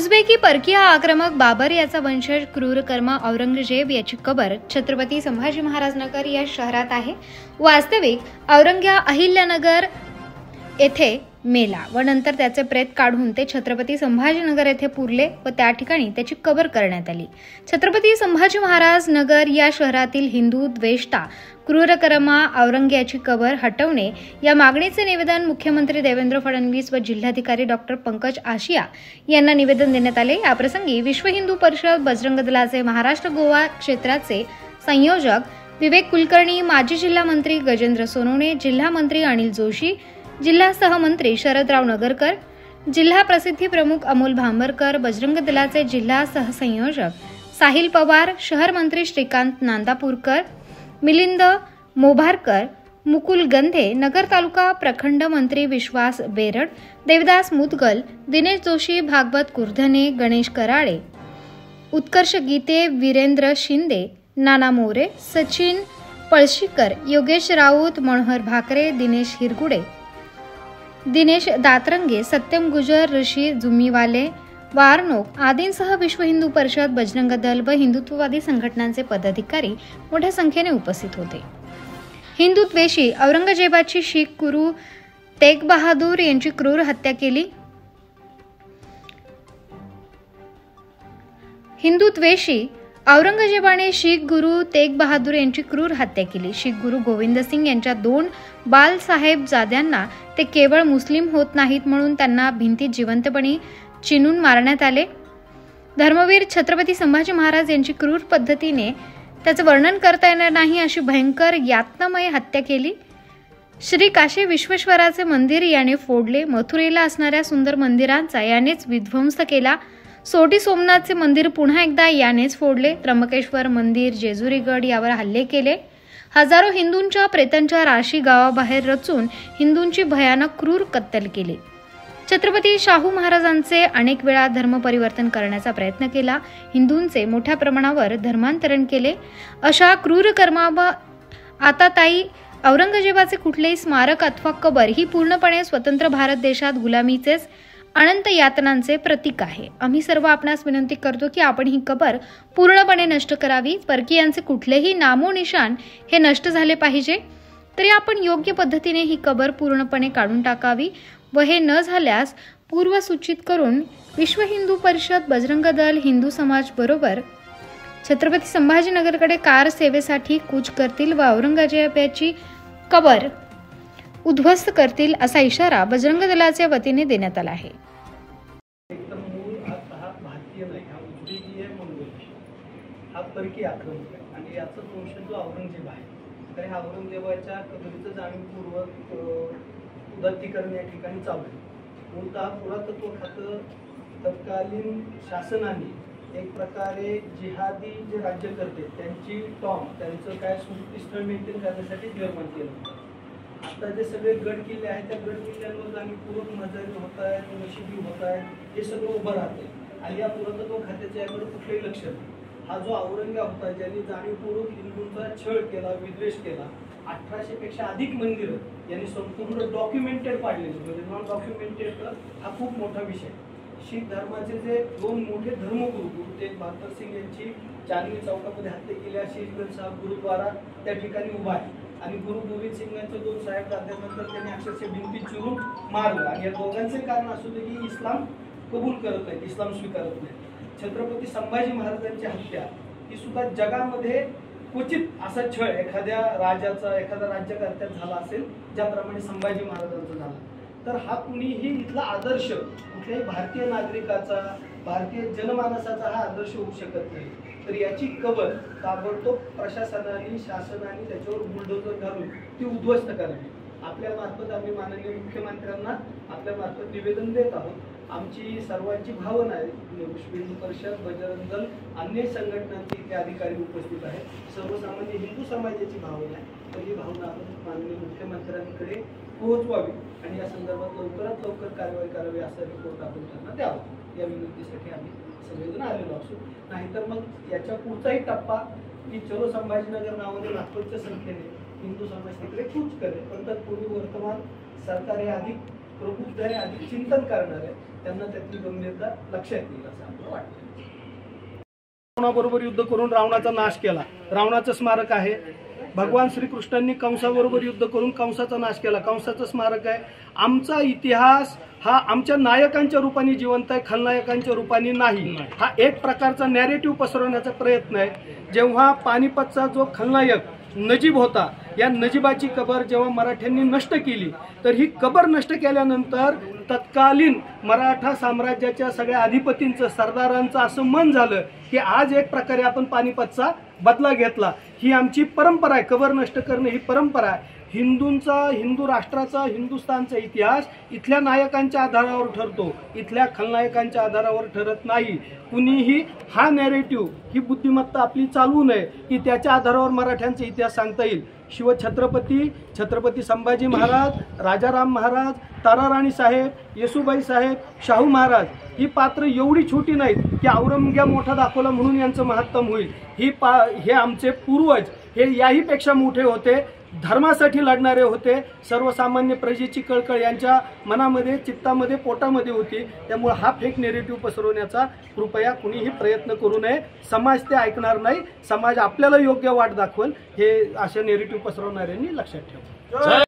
उझबेकी परकीय आक्रमक बाबर याचा वंशज क्रूरकर्मा औरंगजेब याची कबर छत्रपती संभाजी महाराज नगर या शहरात आहे। वास्तविक औरंग्या अहिल्यानगर येथे मेला व नंतर त्याचे प्रेत काढून ते छत्रपती संभाजीनगर येथे पुरले व त्या ठिकाणी त्याची कबर करण्यात आली। छत्रपती संभाजी महाराज नगर या शहरातील हिंदू द्वेष्टा क्रूरकर्मा औरंग्याची कबर हटवणे या मागणीचे निवेदन मुख्यमंत्री देवेंद्र फडणवीस व जिल्हाधिकारी डॉक्टर पंकज आशिया यांना निवेदन देण्यात आले। या प्रसंगी विश्व हिंदू परिषद बजरंग दलाचे महाराष्ट्र गोवा क्षेत्राचे संयोजक विवेक कुलकर्णी, माजी जिल्हा मंत्री गजेंद्र सोनवणे, जिल्हा मंत्री अनिल जोशी, जिल्हा सहमंत्री शरदराव नगरकर, जिल्हा प्रसिद्धी प्रमुख अमोल भांबरकर, बजरंग दलाचे जिल्हा सहसंयोजक साहिल पवार, शहर मंत्री श्रीकांत नांदापूरकर, मिलिंद मोभारकर, मुकुल गंधे, नगर तालुका प्रखंड मंत्री विश्वास बेरड, देवदास मुदगल, दिनेश जोशी, भागवत कुर्धने, गणेश कराळे, उत्कर्ष गीते, वीरेंद्र शिंदे, नाना मोरे, सचिन पळशीकर, योगेश राऊत, मनोहर भाकरे, दिनेश हिरगुडे, दिनेश दातरंगे, सत्यम गुजर, ऋषी जुमीवाले, वारनोक आदींसह विश्व हिंदू परिषद, बजरंग दल व हिंदुत्ववादी संघटनांचे पदाधिकारी मोठ्या संख्येने उपस्थित होते। हिंदू द्वेषी औरंगजेबाची शीख गुरु तेग बहादूर यांची क्रूर हत्या केली। हिंदू द्वेषी औरंगजेबाने शीख गुरु तेग बहादूर यांची क्रूर हत्या केली। शीख गुरु गोविंद सिंग यांच्या 2 बालसाहेब जाद्यांना ते केवळ मुस्लिम होत नाहीत म्हणून त्यांना भिंतीत जिवंतपणे चिनून मारण्यात आले। धर्मवीर छत्रपती संभाजी महाराज यांची क्रूर पद्धतीने त्याचं वर्णन करता येणार नाही अशी भयंकर यातनामय हत्या केली। श्री काशी विश्वेश्वराचे मंदिर याने फोडले। मथुरेला असणाऱ्या सुंदर मंदिरांचा यानेच विध्वंस केला। सोटी सोमनाथचे मंदिर पुन्हा एकदा यानेच फोडले। त्र्यंबकेश्वर मंदिर, जेजुरी गड यावर हल्ले केले। हजारो हिंदूंच्या प्रेतांच्या राशी गावाबाहेर रचून हिंदूंची भयानक क्रूर कत्तल केली। छत्रपती शाहू महाराजांचे अनेक वेळा धर्म परिवर्तन करण्याचा प्रयत्न केला। हिंदूंचे मोठ्या प्रमाणावर धर्मांतरण केले। अशा क्रूर कर्मावा आता ताई औरंगजेबाचे कुठलेही स्मारक अथवा कबर ही पूर्णपणे स्वतंत्र भारत देशात गुलामीचेच अनंत यातनांचे प्रतीक आहे। आम्ही सर्व आपणास विनंती करतो की आपण ही कबर पूर्णपणे नष्ट करावी। परकीयांचे कुठलेही नामोनिशाण हे नष्ट झाले पाहिजे। तरी आपण योग्य पद्धतीने ही कबर पूर्णपणे काढून टाकावी व हे न झाल्यास पूर्वसूचित करून विश्व हिंदू परिषद, बजरंग दल, हिंदू समाज बरोबर छत्रपती संभाजीनगरकडे कार सेवेसाठी कूच करतील व औरंगजेबाची कबर उद्ध्वस्त करतील असा इशारा बजरंग दलाच्या वतीने देण्यात आला आहे। हा परकीय आक्रमक आहे आणि याचा वंशज जो औरंगजेब आहे तर ह्या औरंगजेबाच्या कबरीचं जाणीवपूर्वक उदात्तीकरण या ठिकाणी चालू आहे। मूलतः पुरातत्व खातं तत्कालीन शासनाने एक प्रकारे जिहादी जे राज्यकर्ते त्यांची त्यांचं काय स्मृतीस्थळ मेंटेन करण्यासाठी निर्माण केलं होतं। आता जे सगळे गड किल्ले आहेत त्या गड किल्ल्यांवर जाणीवपूर्वक मजारी होत आहेत, मशिदी होत आहेत, हे सगळं उभं राहते आणि या पुरातत्व खात्याच्या याकडे कुठलंही लक्ष नाही। हा जो औरंग्या होता ज्यांनी जाणीवपूर्वक हिंदूंचा छळ केला, विद्वेष केला, 1800 पेक्षा अधिक मंदिरं यांनी संपूर्ण डॉक्युमेंटेड पाडलेली, म्हणजे नॉन डॉक्युमेंटेड हा खूप मोठा विषय। शीख धर्माचे जे 2 मोठे धर्मगुरू गुरु तेग बहादूर सिंग यांची चांदनी चौकामध्ये हत्या केली, शीखगंज साहब गुरुद्वारा त्या ठिकाणी उभा आहे आणि गुरु गोविंद सिंग यांच्या 2 साहेबजाद्यांनंतर त्यांनी अक्षरशः भिंती चिरून मारलं आणि या दोघांचे कारण असू दे की इस्लाम कबूल करत नाही, इस्लाम स्वीकारत नाही। छत्रपती संभाजी महाराजांची हत्या ही सुद्धा जगामध्ये क्वचित असा छळ एखाद्या राजाचा, एखाद्या राज्यकर्त्यात झाला असेल ज्याप्रमाणे संभाजी महाराजांचा झाला। तर हा कुणीही इथला आदर्श कुठल्याही भारतीय नागरिकाचा, भारतीय जनमानसाचा हा आदर्श होऊ शकत नाही। तर याची कबर ताबडतोब प्रशासनाने, शासनाने त्याच्यावर बुलडोजर घालून ती उद्ध्वस्त करावी। आपल्या मार्फत आम्ही माननीय मुख्यमंत्र्यांना आपल्या मार्फत निवेदन देत आहोत। आमची सर्वांची भावना आहे, विश्व हिंदू परिषद, बजरंग दल, अन्य संघटनांचे इथे अधिकारी उपस्थित आहेत, सर्वसामान्य हिंदू समाजाची भावना आहे। तर ही भावना आपण माननीय मुख्यमंत्र्यांकडे पोहोचवावी आणि या संदर्भात लवकरात लवकर कारवाई करावी असा रिपोर्ट आपण त्यांना द्यावा। या विनंतीसाठी आम्ही सगळेजण आलेलो असू। नाहीतर मग याच्या पुढचाही टप्पा की चलो संभाजीनगर नावाने लाखोंच्या संख्येने हिंदू समाज तिकडे कूच करेल, पण तत्पूर्वी वर्तमान सरकार हे अधिक प्रबुद्ध आहे, अधिक चिंतन करणार आहे, त्यांना त्यातली गंभीरता लक्षात येईल असं आपल्याला वाटतं. रावणाबरोबर युद्ध करून रावणाचा नाश केला, रावणाचं स्मारक आहे. भगवान श्रीकृष्णांनी कंसाबरोबर युद्ध करून कंसाचा नाश केला, कंसाचं स्मारक आहे. आमचा इतिहास हा आमच्या नायकांच्या रूपाने जिवंत आहे, खलनायकांच्या रूपाने नाही. हा एक प्रकारचा नॅरेटिव्ह पसरवण्याचा प्रयत्न आहे. जेव्हा पानिपतचा जो खलनायक नजीब होता, या नजीबाची कबर जेव्हा मराठ्यांनी नष्ट केली, तर ही कबर नष्ट केल्यानंतर तत्कालीन मराठा साम्राज्याच्या सगळ्या अधिपतींचं, सरदारांचं असं मन झालं की आज एक प्रकारे आपण पानिपतचा बदला घेतला. ही आमची परंपरा आहे, कबर नष्ट करणे ही परंपरा आहे. हिंदूंचा, हिंदू राष्ट्राचा, हिंदुस्थानचा इतिहास इथल्या नायकांच्या आधारावर ठरतो, इथल्या खलनायकांच्या आधारावर ठरत नाही. कुणीही हा नॅरेटिव्ह, ही बुद्धिमत्ता आपली चालवू नये की त्याच्या आधारावर मराठ्यांचा इतिहास सांगता येईल. छत्रपती संभाजी महाराज, राजाराम महाराज, ताराराणी साहेब, येसुबाई साहेब, शाहू महाराज ही पात्र एवढी छोटी नाहीत की औरंगजेब मोठा दाखवला म्हणून यांचं महत्तम होईल. हे आमचे पूर्वज हे याहीपेक्षा मोठे होते, धर्मासाठी लढणारे होते. सर्वसामान्य प्रजेची कळकळ यांच्या मनामध्ये, चित्तामध्ये, पोटामध्ये होती. त्यामुळे हा फेक नेरेटिव्ह पसरवण्याचा कृपया कुणीही प्रयत्न करू नये. समाज ते ऐकणार नाही, समाज आपल्याला योग्य वाट दाखवेल हे अशा नेरेटिव्ह पसरवणाऱ्यांनी लक्षात ठेवा.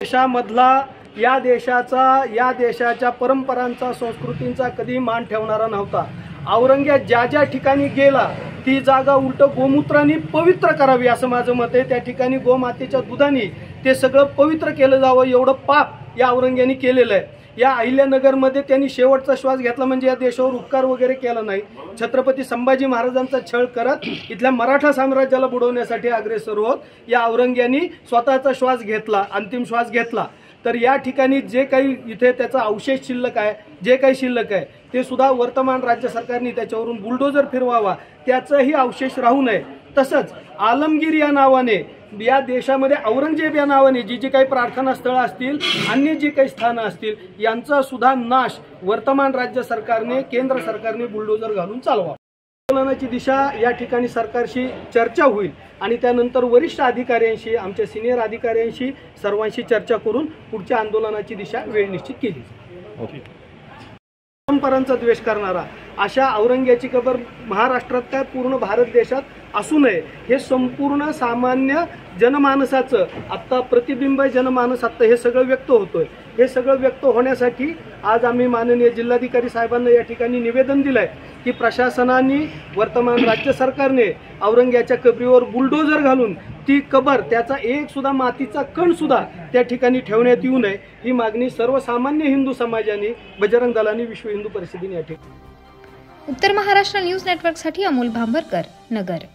देशामधला, या देशाच्या परंपरांचा, संस्कृतींचा कधी मान ठेवणारा नव्हता. औरंगजेब ज्या ज्या ठिकाणी गेला ती जागा उलट गोमूत्राने पवित्र करावी असं माझं मत आहे. त्या ठिकाणी गोमातेच्या दुधाने ते सगळं पवित्र केलं जावं एवढं पाप या औरंगजेबाने केलेलं आहे. या अहिल्यानगरमध्ये त्यांनी शेवटचा श्वास घेतला म्हणजे या देशावर उपकार वगैरे केला नाही. छत्रपती संभाजी महाराजांचा छळ करत इथल्या मराठा साम्राज्याला बुडवण्यासाठी अग्रेसर होत या औरंगजेबाने स्वतःचा श्वास घेतला, अंतिम श्वास घेतला. तर या ठिकाणी जे काही इथे त्याचा अवशेष शिल्लक आहे, जे काही शिल्लक आहे ते सुद्धा वर्तमान राज्य सरकारने त्याच्यावरून बुलडोजर फिरवावा, त्याचाही अवशेष राहू नये. तसंच आलमगीर या नावाने या देशामध्ये औरंगजेब या नावाने जी जी काही प्रार्थना स्थळं असतील, अन्य जी काही स्थानं असतील, यांचा सुद्धा नाश वर्तमान राज्य सरकारने, केंद्र सरकारने बुलडोजर घालून चालवा. आंदोलनाची दिशा या ठिकाणी सरकारशी चर्चा होईल आणि त्यानंतर वरिष्ठ अधिकाऱ्यांशी, आमच्या सिनियर अधिकाऱ्यांशी सर्वांशी चर्चा करून पुढच्या आंदोलनाची दिशा वेळ निश्चित केली. परंपरांचा द्वेष करणारा अशा औरंगजेबाची कबर महाराष्ट्रात काय पूर्ण भारत देशात असू नये हे संपूर्ण सामान्य जनमानसाचं आत्ता प्रतिबिंब, जनमानस आत्ता हे सगळं व्यक्त होतोय. हे सगळं व्यक्त होण्यासाठी आज आम्ही माननीय जिल्हाधिकारी साहेबांना या ठिकाणी निवेदन दिलंय की प्रशासनाने, वर्तमान राज्य सरकारने औरंगजेबाच्या कबरीवर बुलडोजर घालून ती कबर, त्याचा एक सुद्धा मातीचा कण सुद्धा त्या ठिकाणी ठेवण्यात येऊ नये ही मागणी सर्वसामान्य हिंदू समाजाने, बजरंग दलाने, विश्व हिंदू परिषदेने या ठिकाणी. उत्तर महाराष्ट्र न्यूज नेटवर्कसाठी अमोल भांबरकर, नगर.